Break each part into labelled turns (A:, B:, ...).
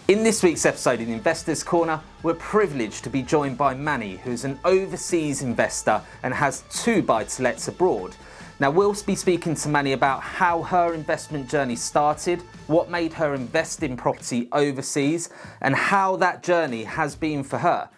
A: In this week's episode of the Investors Corner, we're privileged to be joined by Manni, who's an overseas investor and has 2 buy-to-lets abroad. Now, we'll be speaking to Manni about how her investment journey started, what made her invest in property overseas, and how that journey has been for her.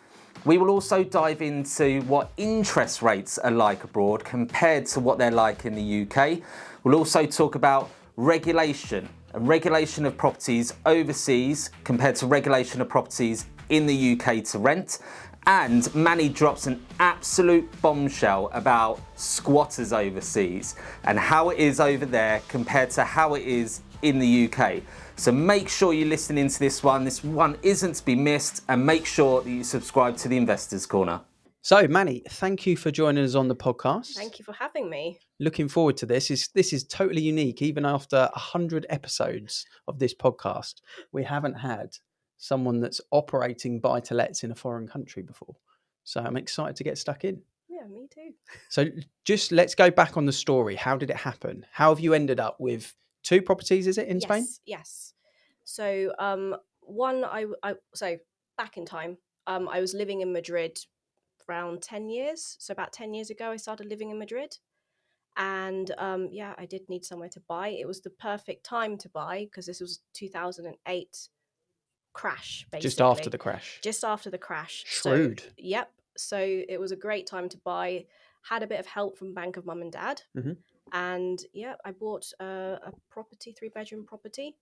A: We will also dive into what interest rates are like abroad compared to what they're like in the UK. We'll also talk about regulation and regulation of properties overseas compared to regulation of properties in the UK to rent. And Manni drops an absolute bombshell about squatters overseas and how it is over there compared to how it is in the UK. So make sure you listen into this one. This one isn't to be missed, and make sure that you subscribe to the Investors Corner.
B: So, Manni, thank you for joining us on the podcast.
C: Thank you for having me.
B: Looking forward to this. This is totally unique. Even after 100 episodes of this podcast, we haven't had someone that's operating buy-to-lets in a foreign country before. So I'm excited to get stuck in.
C: Yeah, me too.
B: So just let's go back on the story. How did it happen? How have you ended up with 2 properties, is it, in Spain?
C: Yes. So so back in time, I was living in Madrid around 10 years. So about 10 years ago, I started living in Madrid. And I did need somewhere to buy. It was the perfect time to buy because this was 2008 crash, basically.
B: Just after the crash.
C: Just after the crash.
B: Shrewd.
C: So, yep. So it was a great time to buy. Had a bit of help from Bank of Mum and Dad.
B: Mm-hmm.
C: And I bought a property, 3-bedroom property,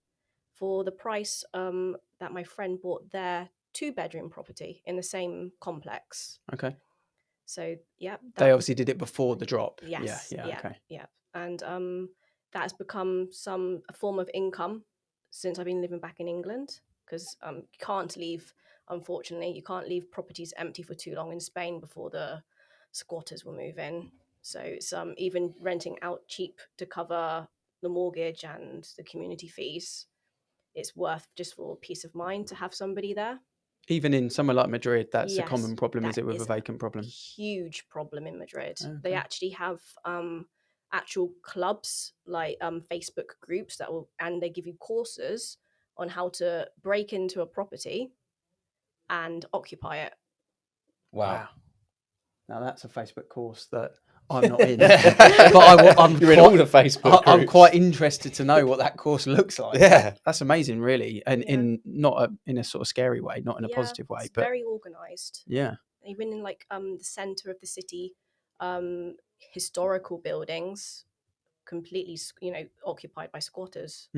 C: for the price that my friend bought their 2-bedroom property in the same complex.
B: Okay.
C: So, yeah.
B: They obviously did it before the drop.
C: Yes.
B: Okay.
C: Yeah. And that has become a form of income since I've been living back in England, because you can't leave, unfortunately, you can't leave properties empty for too long in Spain before the squatters will move in. So it's even renting out cheap to cover the mortgage and the community fees. It's worth, just for peace of mind, to have somebody there.
B: Even in somewhere like Madrid, that's a
C: Yes,
B: common problem, is
C: that
B: it, with
C: is
B: a vacant problem?
C: Huge problem in Madrid.
B: Okay.
C: They actually have actual clubs, like Facebook groups and they give you courses on how to break into a property and occupy it.
A: Wow.
B: Now that's a Facebook course that I'm not in, but I'm
A: You're in all the Facebook
B: I'm
A: groups.
B: quite interested to know what that course looks like.
A: Yeah.
B: That's amazing, really, and in not in a sort of scary way, not in a positive way,
C: it's
B: but
C: very organized.
B: yeah.
C: Even in the center of the city, historical buildings completely occupied by squatters.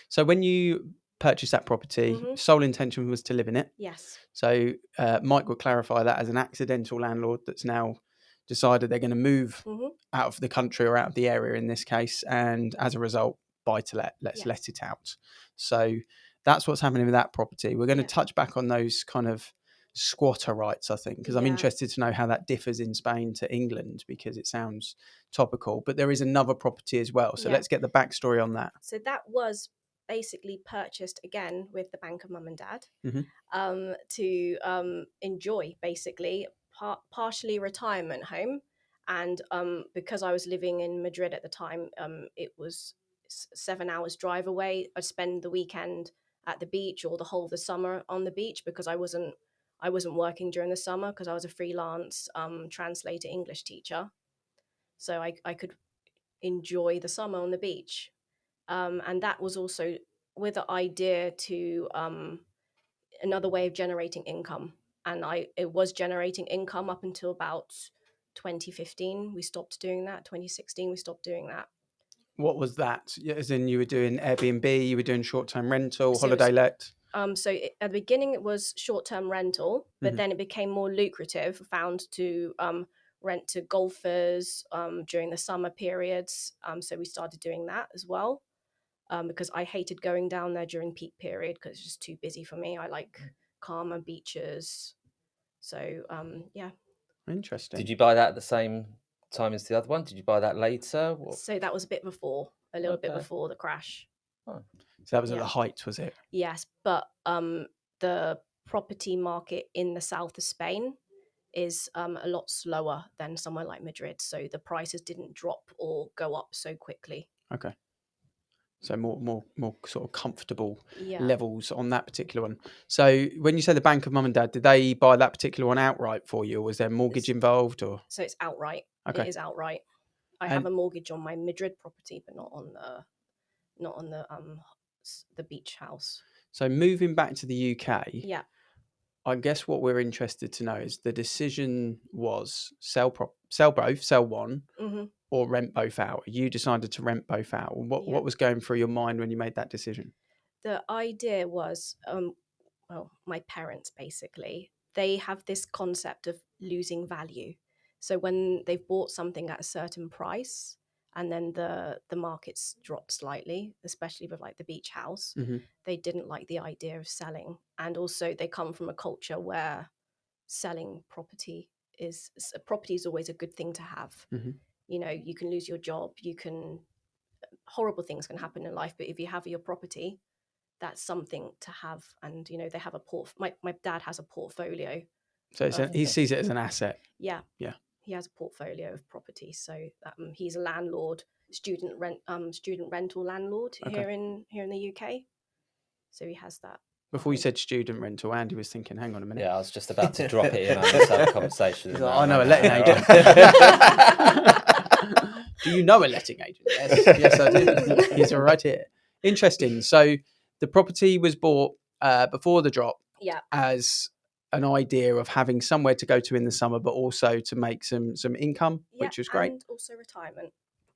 B: So when you purchased that property, sole intention was to live in it?
C: Yes.
B: So Mike will clarify that as an accidental landlord that's now decided they're going to move out of the country or out of the area in this case, and as a result, buy to let, let it out. So that's what's happening with that property. We're going to touch back on those kind of squatter rights, I think, because I'm interested to know how that differs in Spain to England, because it sounds topical, but there is another property as well. So let's get the backstory on that.
C: So that was basically purchased again with the Bank of Mum and Dad to enjoy, basically, partially retirement home. And because I was living in Madrid at the time, it was 7 hours drive away. I'd spend the weekend at the beach or the whole of the summer on the beach, because I wasn't working during the summer because I was a freelance translator English teacher. So I could enjoy the summer on the beach. And that was also with the idea to another way of generating income. And it was generating income up until about 2015. We stopped doing that. 2016, we stopped doing that.
B: What was that? As in, you were doing Airbnb, you were doing short-term rental, holiday let?
C: So at the beginning, it was short-term rental, but then it became more lucrative, found to rent to golfers during the summer periods. So we started doing that as well, because I hated going down there during peak period because it's just too busy for me. I like calmer beaches. So, yeah.
B: Interesting.
A: Did you buy that at the same time as the other one? Did you buy that later?
C: So that was a bit before, a little bit before the crash.
B: Oh. So that was at the height, was it?
C: Yes, but the property market in the south of Spain is a lot slower than somewhere like Madrid. So the prices didn't drop or go up so quickly.
B: Okay. So more sort of comfortable
C: Yeah.
B: levels on that particular one. So when you say the Bank of Mum and Dad, did they buy that particular one outright for you, or was there mortgage involved? Or
C: So it's outright.
B: Okay.
C: It is outright. I
B: And-
C: have a mortgage on my Madrid property, but not on the beach house.
B: So moving back to the UK,
C: Yeah.
B: I guess what we're interested to know is the decision was sell both, sell one,
C: Hmm.
B: or rent both out. You decided to rent both out. What was going through your mind when you made that decision?
C: The idea was, well, my parents basically, they have this concept of losing value. So when they've bought something at a certain price and then the markets drop slightly, especially with like the beach house,
B: Mm-hmm.
C: they didn't like the idea of selling. And also they come from a culture where selling property is always a good thing to have.
B: Mm-hmm.
C: You know, you can lose your job, horrible things can happen in life, but if you have your property, that's something to have. And you know, they have my dad has a portfolio.
B: So he sees it as an asset.
C: Yeah.
B: He
C: has a portfolio of property. So he's a landlord, student rental landlord here in the UK. So he has that.
B: Before you said student rental, Andy was thinking, hang on a minute.
D: Yeah, I was just about to drop it in on this whole conversation.
B: I know a letting agent. Do you know a letting agent? Yes, I do. He's right here. Interesting. So the property was bought before the drop as an idea of having somewhere to go to in the summer, but also to make some income, which was great.
C: And also retirement.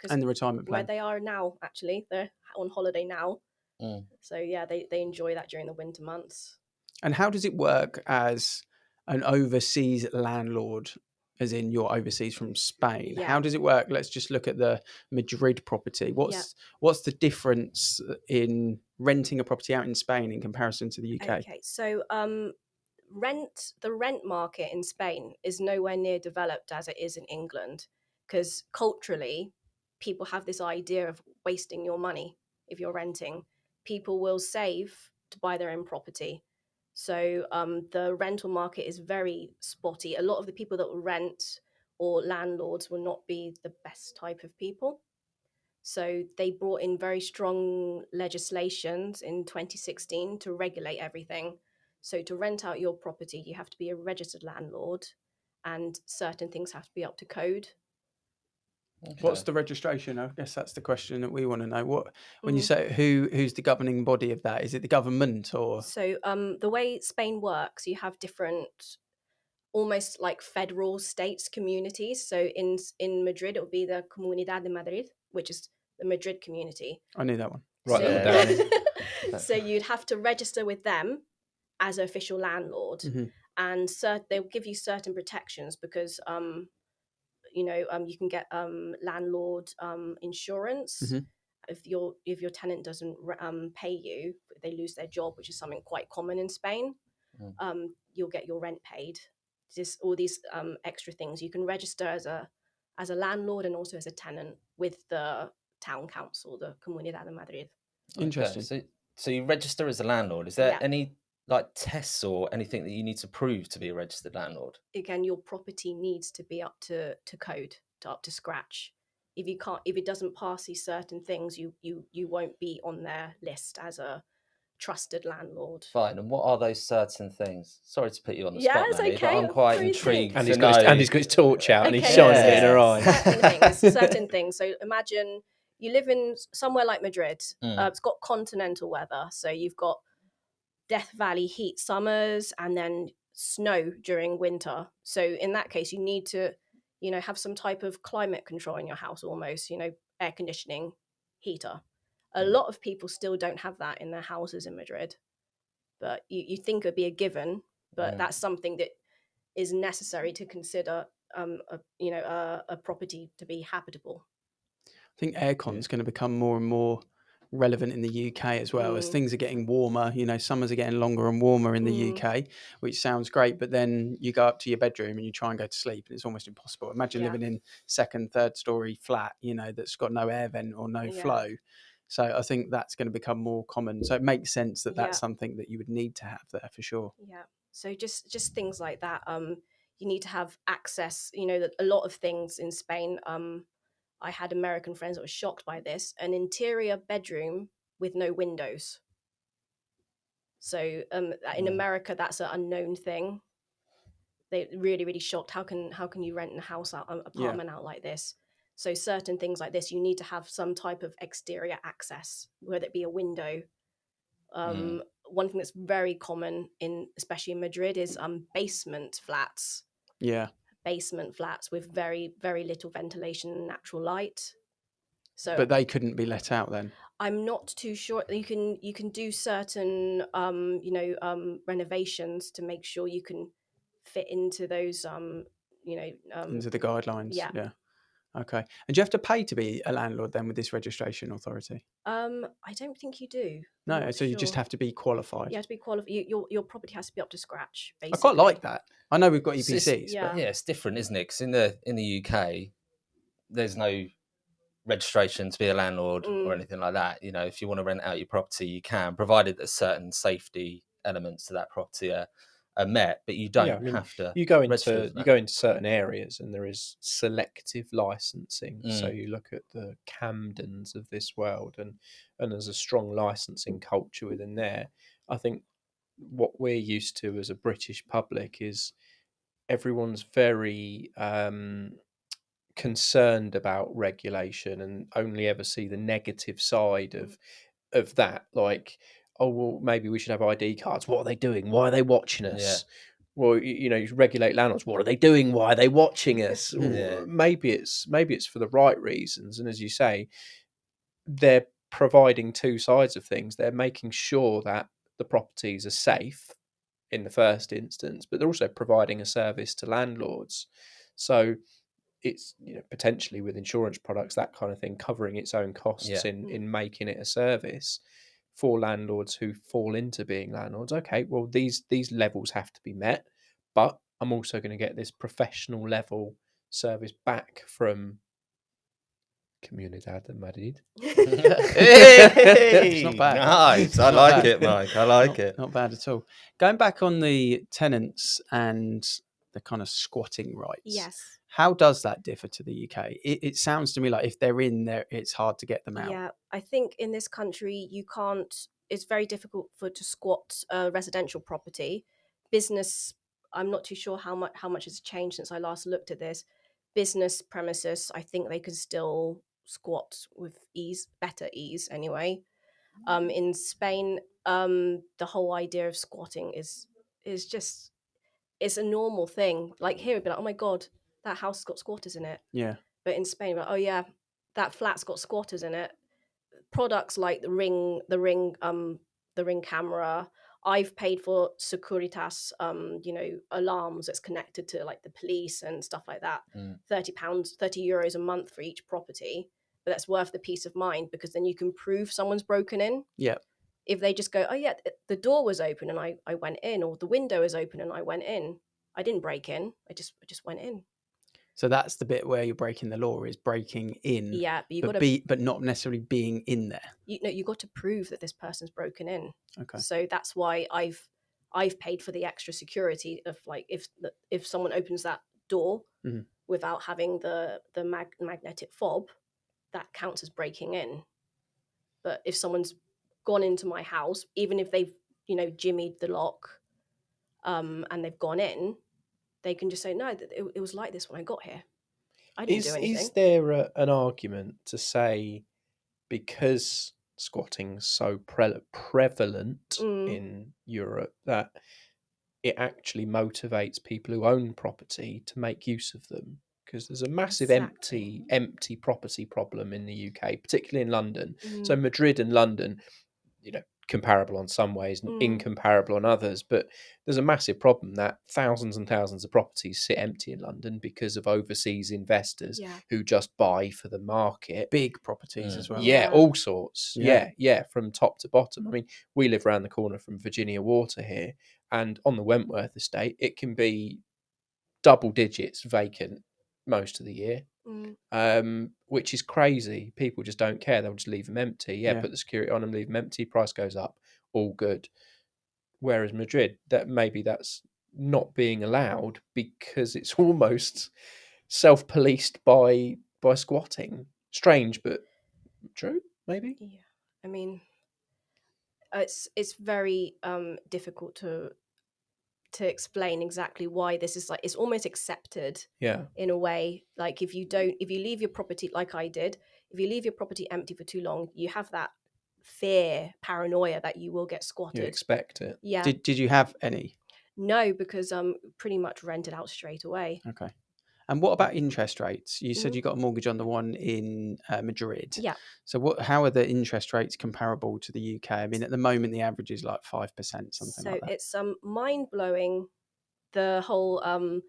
B: And the retirement plan.
C: Where they are now, actually. They're on holiday now. So yeah, they enjoy that during the winter months.
B: And how does it work as an overseas landlord, as in you're overseas from Spain?
C: Yeah.
B: How does it work? Let's just look at the Madrid property. What's the difference in renting a property out in Spain in comparison to the UK?
C: Okay, so the rent market in Spain is nowhere near developed as it is in England, because culturally people have this idea of wasting your money if you're renting. People will save to buy their own property. So the rental market is very spotty. A lot of the people that will rent or landlords will not be the best type of people. So they brought in very strong legislations in 2016 to regulate everything. So to rent out your property, you have to be a registered landlord and certain things have to be up to code.
B: Okay. What's the registration? I guess that's the question that we want to know. When you say who's the governing body of that? Is it the government or?
C: So the way Spain works, you have different, almost like federal states, communities. So in Madrid, it would be the Comunidad de Madrid, which is the Madrid community.
B: I knew that one.
D: Right.
C: So you'd have to register with them as an official landlord, and they'll give you certain protections because you can get landlord insurance. If your tenant doesn't pay you, they lose their job, which is something quite common in Spain. You'll get your rent paid. Just all these extra things. You can register as a landlord and also as a tenant with the town council, the Comunidad de Madrid.
B: Interesting.
D: Okay, so you register as a landlord. Is there any like tests or anything that you need to prove to be a registered landlord?
C: Again, your property needs to be up to code, up to scratch. If it doesn't pass these certain things, you won't be on their list as a trusted landlord.
D: Fine. And what are those certain things? Sorry to put you on the spot, Manny,
C: okay.
D: but I'm quite intrigued
E: and
D: to know.
E: And he's got his torch out and he's shining it in her eye.
C: Certain things. So imagine you live in somewhere like Madrid. It's got continental weather. So you've got Death Valley heat summers and then snow during winter. So in that case, you need to, have some type of climate control in your house, almost, air conditioning, heater. A lot of people still don't have that in their houses in Madrid, but you think it'd be a given, but that's something that is necessary to consider a property to be habitable.
B: I think aircon is going to become more and more relevant in the UK as well as things are getting warmer. Summers are getting longer and warmer in the UK, which sounds great, but then you go up to your bedroom and you try and go to sleep and it's almost impossible. Imagine living in second, third story flat, that's got no air vent or no flow. So I think that's going to become more common. So it makes sense that that's something that you would need to have there for sure.
C: Yeah. So just things like that. You need to have access. That a lot of things in Spain. I had American friends that were shocked by this. An interior bedroom with no windows. So in America, that's an unknown thing. They're really, really shocked. How can you rent a house out, an apartment out like this? So certain things like this, you need to have some type of exterior access, whether it be a window. One thing that's very common especially in Madrid is basement flats.
B: Yeah.
C: Basement flats with very, very little ventilation and natural light. So,
B: but they couldn't be let out then.
C: I'm not too sure. You can do certain renovations to make sure you can fit into those
B: Into the guidelines.
C: Yeah.
B: Okay. And do you have to pay to be a landlord then with this registration authority?
C: I don't think you do.
B: No, so you just have to be qualified.
C: You have to be qualified. Your property has to be up to scratch, basically.
B: I quite like that. I know we've got EPCs,
C: yeah.
B: but
D: It's different, isn't it? Because in the UK, there's no registration to be a landlord or anything like that. You know, if you want to rent out your property, you can, provided that certain safety elements to that property are met, but you don't have to.
E: You go into certain areas and there is selective licensing. So you look at the Camdens of this world, and there's a strong licensing culture within there. I think what we're used to as a British public is everyone's very concerned about regulation and only ever see the negative side of that. Like, oh well, maybe we should have ID cards. What are they doing? Why are they watching us? Well, you regulate landlords. What are they doing? Why are they watching us? Maybe it's for the right reasons. And as you say, they're providing two sides of things. They're making sure that the properties are safe in the first instance, but they're also providing a service to landlords. So it's potentially with insurance products, that kind of thing, covering its own costs in making it a service for landlords who fall into being landlords. Okay, well these levels have to be met, but I'm also going to get this professional level service back from Comunidad de Madrid.
B: It's not bad.
D: Nice. I like it, Mike. I like it.
B: Not bad at all. Going back on the tenants and the kind of squatting rights.
C: Yes.
B: How does that differ to the UK? It sounds to me like if they're in there, it's hard to get them out.
C: Yeah, I think in this country you can't. It's very difficult to squat a residential property. Business, I'm not too sure how much has changed since I last looked at this. Business premises, I think they could still squat with better ease anyway. In Spain, the whole idea of squatting is just, it's a normal thing. Like here, it'd be like, oh my god, that house has got squatters in it.
B: Yeah.
C: But in Spain, like, oh yeah, that flat's got squatters in it. Products like the ring camera. I've paid for Securitas, alarms that's connected to like the police and stuff like that. €30 a month for each property, but that's worth the peace of mind because then you can prove someone's broken in.
B: Yeah.
C: If they just go, oh yeah, the door was open and I went in, or the window is open and I went in. I didn't break in. I just went in.
B: So that's the bit where you're breaking the law, is breaking in.
C: Yeah,
B: but not necessarily being in there.
C: You got to prove that this person's broken in.
B: Okay.
C: So that's why I've paid for the extra security of like if someone opens that door without having the magnetic fob, that counts as breaking in. But if someone's gone into my house, even if they've jimmied the lock, and they've gone in, they can just say, no, it was like this when I got here. I didn't do anything.
E: Is there an argument to say, because squatting's so prevalent in Europe, that it actually motivates people who own property to make use of them? Because there's a massive empty property problem in the UK, particularly in London. So Madrid and London, comparable on some ways, incomparable on others, but there's a massive problem that thousands and thousands of properties sit empty in London because of overseas investors who just buy for the market.
B: Big properties as well.
E: Yeah, all sorts. Yeah, from top to bottom. I mean, we live around the corner from Virginia Water here, and on the Wentworth estate, it can be double digits vacant most of the year. Which is crazy. People just don't care. They'll just leave them empty. Put the security on them, leave them empty. Price goes up, all good. Whereas Madrid, that's not being allowed because it's almost self-policed by squatting. Strange, but true. Maybe.
C: Yeah, I mean, It's very difficult to explain exactly why this is like, it's almost accepted in a way. Like if you leave your property, like I did, if you leave your property empty for too long, you have that fear, paranoia that you will get squatted.
E: You expect it.
C: Yeah.
B: Did you have any?
C: No, because pretty much rented out straight away.
B: Okay. And what about interest rates? You said you got a mortgage on the one in Madrid.
C: Yeah.
B: So how are the interest rates comparable to the UK? I mean, at the moment, the average is like 5%, something like that.
C: So it's mind-blowing, the whole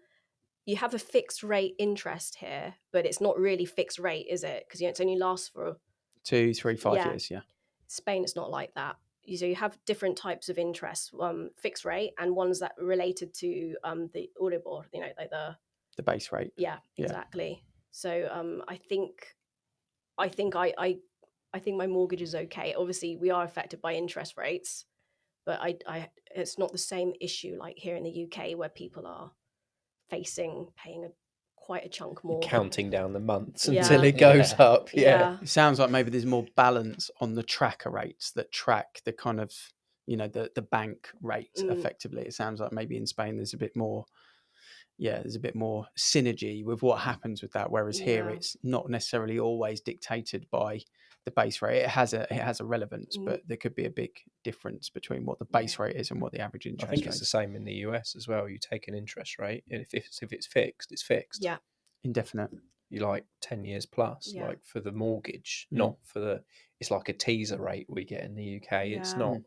C: you have a fixed rate interest here, but it's not really fixed rate, is it? Because it only lasts for
B: 2, 3, 5 years. Yeah.
C: Spain is not like that. So you have different types of interest, fixed rate, and ones that are related to the Euribor, like
B: the base rate.
C: Yeah, exactly. So I think my mortgage is okay. Obviously, we are affected by interest rates, but it's not the same issue like here in the UK, where people are paying quite a chunk more.
E: Counting down the months until it goes up. Yeah.
B: It sounds like maybe there's more balance on the tracker rates that track the kind of, the bank rate effectively. It sounds like maybe in Spain there's a bit more synergy with what happens with that, whereas here it's not necessarily always dictated by the base rate. It has a relevance, but there could be a big difference between what the base rate is and what the average interest rate is.
E: I think it's the same in the US as well. You take an interest rate, and if it's fixed, it's fixed.
C: Yeah.
B: Indefinite.
E: You like 10 years plus, like for the mortgage, not for the. It's like a teaser rate we get in the UK. Yeah. It's not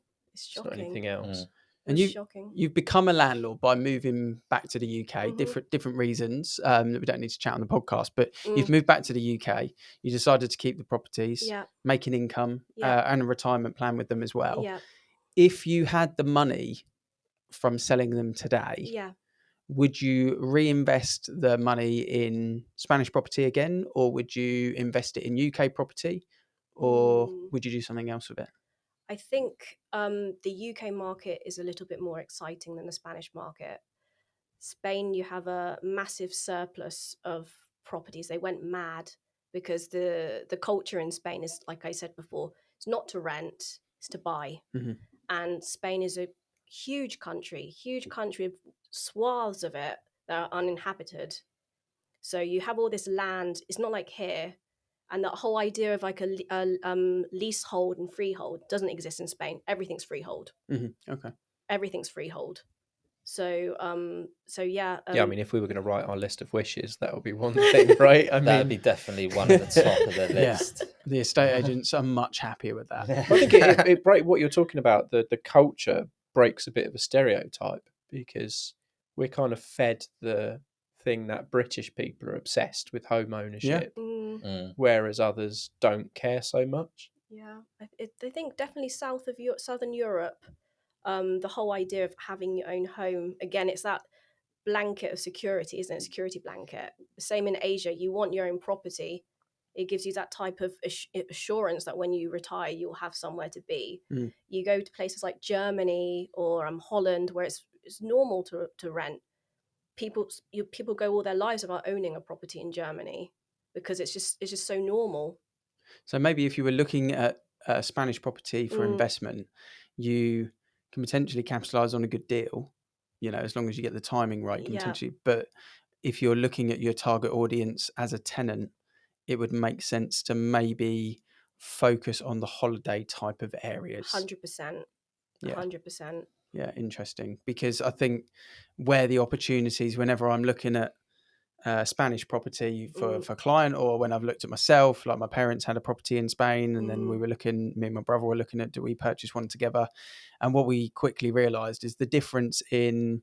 E: anything else.
B: And you've become a landlord by moving back to the UK, different reasons that we don't need to chat on the podcast, but you've moved back to the UK. You decided to keep the properties, make an income and a retirement plan with them as well.
C: Yeah.
B: If you had the money from selling them today, would you reinvest the money in Spanish property again, or would you invest it in UK property, or would you do something else with it?
C: I think the UK market is a little bit more exciting than the Spanish market. Spain, you have a massive surplus of properties. They went mad because the culture in Spain is, like I said before, it's not to rent, it's to buy. And Spain is a huge country of swaths of it that are uninhabited. So you have all this land. It's not like here. And that whole idea of like a leasehold and freehold doesn't exist in Spain. Everything's freehold.
B: Okay.
C: Everything's freehold. So yeah.
E: I mean, if we were going to write our list of wishes, that would be one thing, right?
D: That'd be definitely one of the top of the list.
B: The estate agents are much happier with that.
E: I think it break what you're talking about. The culture breaks a bit of a stereotype, because we're kind of fed the thing that British people are obsessed with home ownership, whereas others don't care so much.
C: Yeah, I think definitely Southern Europe, the whole idea of having your own home, again, it's that blanket of security, isn't it? Security blanket. Same in Asia, you want your own property. It gives you that type of assurance that when you retire, you'll have somewhere to be. You go to places like Germany or Holland, where it's normal to rent. People go all their lives without owning a property in Germany, because it's just so normal.
B: So maybe if you were looking at Spanish property for investment, you can potentially capitalize on a good deal, as long as you get the timing right, potentially. But if you're looking at your target audience as a tenant, it would make sense to maybe focus on the holiday type of areas.
C: 100%. 100%.
B: Yeah, interesting. Because I think where the opportunities, whenever I'm looking at Spanish property for client, or when I've looked at myself, like my parents had a property in Spain, and then me and my brother were looking at, do we purchase one together? And what we quickly realized is the difference in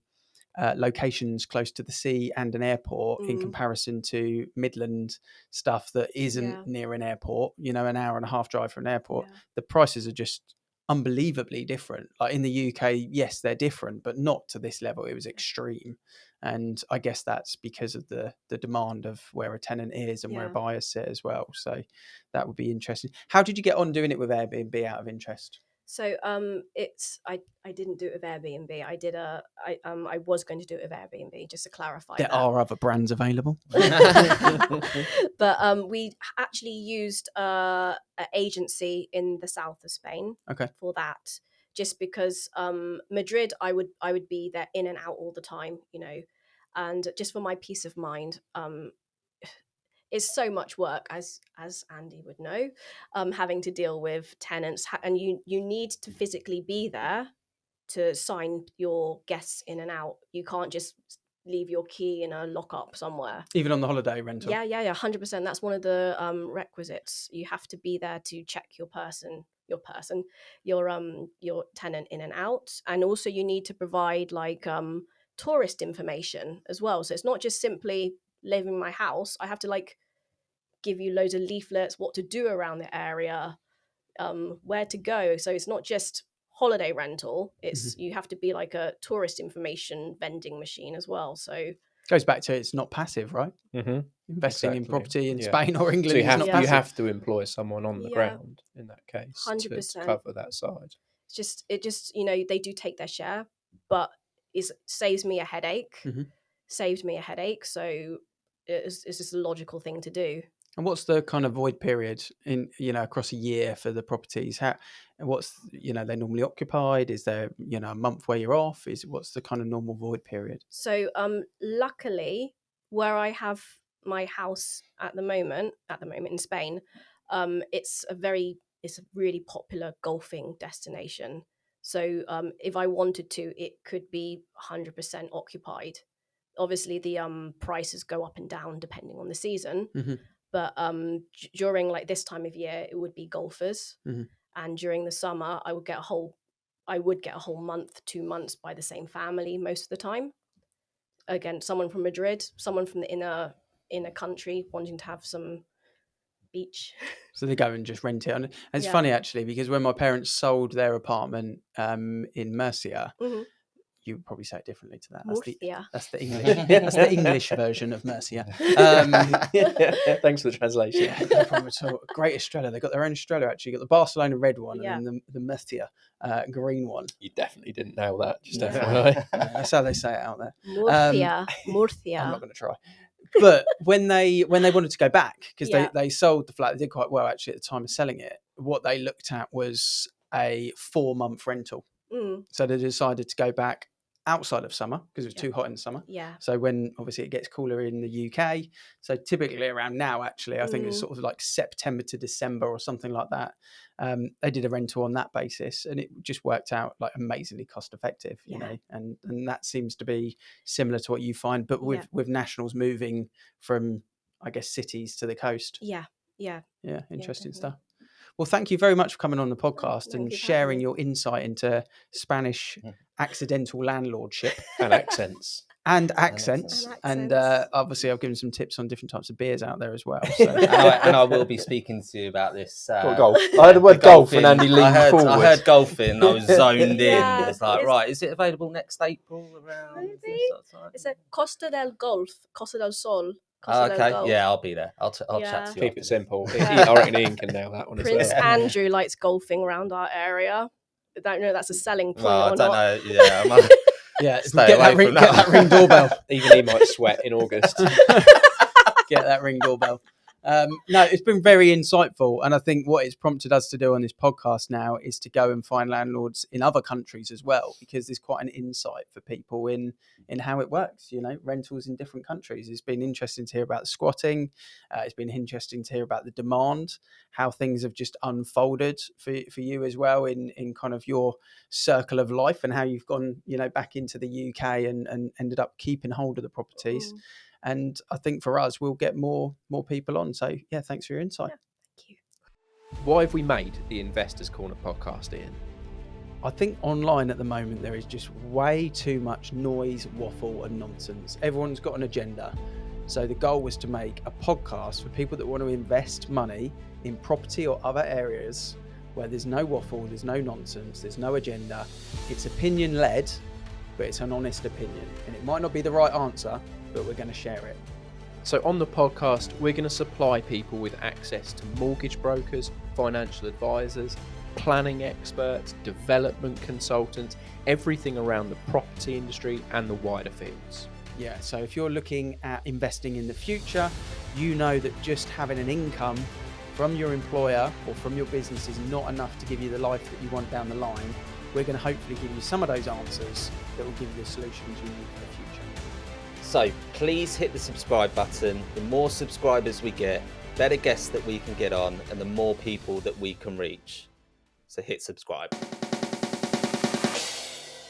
B: locations close to the sea and an airport in comparison to Midland stuff that isn't near an airport, an hour and a half drive from an airport. The prices are just unbelievably different. Like in the UK, yes, they're different, but not to this level. It was extreme. And I guess that's because of the demand of where a tenant is and where a buyer sit as well. So that would be interesting. How did you get on doing it with Airbnb, out of interest?
C: So I didn't do it with Airbnb. I was going to do it with Airbnb, just to clarify.
B: There are other brands available.
C: But we actually used an agency in the south of Spain for that. just because Madrid, I would be there in and out all the time, you know, and just for my peace of mind. It's so much work, as Andy would know, having to deal with tenants, and you need to physically be there to sign your guests in and out. You can't just leave your key in a lockup somewhere.
B: Even on the holiday rental?
C: Yeah, 100%. That's one of the requisites. You have to be there to check your tenant in and out. And also you need to provide like tourist information as well. So it's not just simply living in my house. I have to like give you loads of leaflets, what to do around the area, where to go. So it's not just holiday rental. It's you have to be like a tourist information vending machine as well. So
B: goes back to it's not passive, right? Investing in property in Spain or England.
E: So you have to employ someone on the ground in that case
C: 100%.
E: to cover that side.
C: It just you know, they do take their share, but it saves me a headache. Saved me a headache. So it's just a logical thing to do.
B: And what's the kind of void period in, you know, across a year for the properties? What's, you know, they're normally occupied? Is there, you know, a month where you're off? What's the kind of normal void period?
C: So luckily, where I have my house at the moment in Spain, it's a really popular golfing destination. So if I wanted to, it could be 100% occupied. Obviously, the prices go up and down depending on the season. But during like this time of year, it would be golfers, and during the summer, I would get a whole month, 2 months by the same family most of the time. Again, someone from Madrid, someone from the inner country wanting to have some beach.
B: So they go and just rent it. And it's funny actually, because when my parents sold their apartment in Murcia. You would probably say it differently to that. That's the English. That's the English version of Murcia.
E: Thanks for the translation.
B: Yeah, no problem at all. Great Estrella. They've got their own Estrella actually. You've got the Barcelona red one and then the Murcia green one.
E: You definitely didn't nail that. Just FYI.
B: That's how they say it out there.
C: Murcia.
B: I'm not going to try. But when they wanted to go back, because they sold the flat, they did quite well actually at the time of selling it. What they looked at was a 4-month rental. So they decided to go back outside of summer because it was too hot in the summer. So when obviously it gets cooler in the UK, so typically around now actually I think it's sort of like September to December or something like that. They did a rental on that basis and it just worked out like amazingly cost effective, you know, and that seems to be similar to what you find, but with nationals moving from I guess cities to the coast. Interesting stuff. Well, thank you very much for coming on the podcast and sharing your insight into Spanish accidental landlordship.
E: And accents.
B: And obviously I've given some tips on different types of beers out there as well. So.
D: and I will be speaking to you about this.
E: Golf. I heard the word golf and Andy leaned forward.
D: I heard golfing. I was zoned in. It's like, right, is it available next April around?
C: Maybe. It's a Costa del Golf, Costa del Sol.
D: Okay, I'll be there. I'll chat to you.
E: Keep it simple. I reckon Ian can nail that one
C: Prince
E: as well.
C: Andrew likes golfing around our area. I don't know if that's a selling point
D: I
C: or
D: don't
C: not.
D: know. Yeah, I might
B: get that ring doorbell.
E: Even he might sweat in August.
B: Get that ring doorbell. No, it's been very insightful. And I think what it's prompted us to do on this podcast now is to go and find landlords in other countries as well, because there's quite an insight for people in how it works, you know, rentals in different countries. It's been interesting to hear about the squatting. It's been interesting to hear about the demand, how things have just unfolded for you as well in kind of your circle of life and how you've gone, you know, back into the UK and ended up keeping hold of the properties. And I think for us, we'll get more people on. So, yeah, thanks for your insight.
C: Thank you.
E: Why have we made the Investors Corner podcast, Ian?
B: I think online at the moment, there is just way too much noise, waffle and nonsense. Everyone's got an agenda. So the goal was to make a podcast for people that want to invest money in property or other areas where there's no waffle, there's no nonsense, there's no agenda. It's opinion-led, but it's an honest opinion. And it might not be the right answer, but we're going to share it.
E: So on the podcast, we're going to supply people with access to mortgage brokers, financial advisors, planning experts, development consultants, everything around the property industry and the wider fields.
B: Yeah, so if you're looking at investing in the future, you know that just having an income from your employer or from your business is not enough to give you the life that you want down the line. we're going to hopefully give you some of those answers that will give you the solutions you need for the future.
D: So please hit the subscribe button. The more subscribers we get, the better guests that we can get on and the more people that we can reach. So hit subscribe.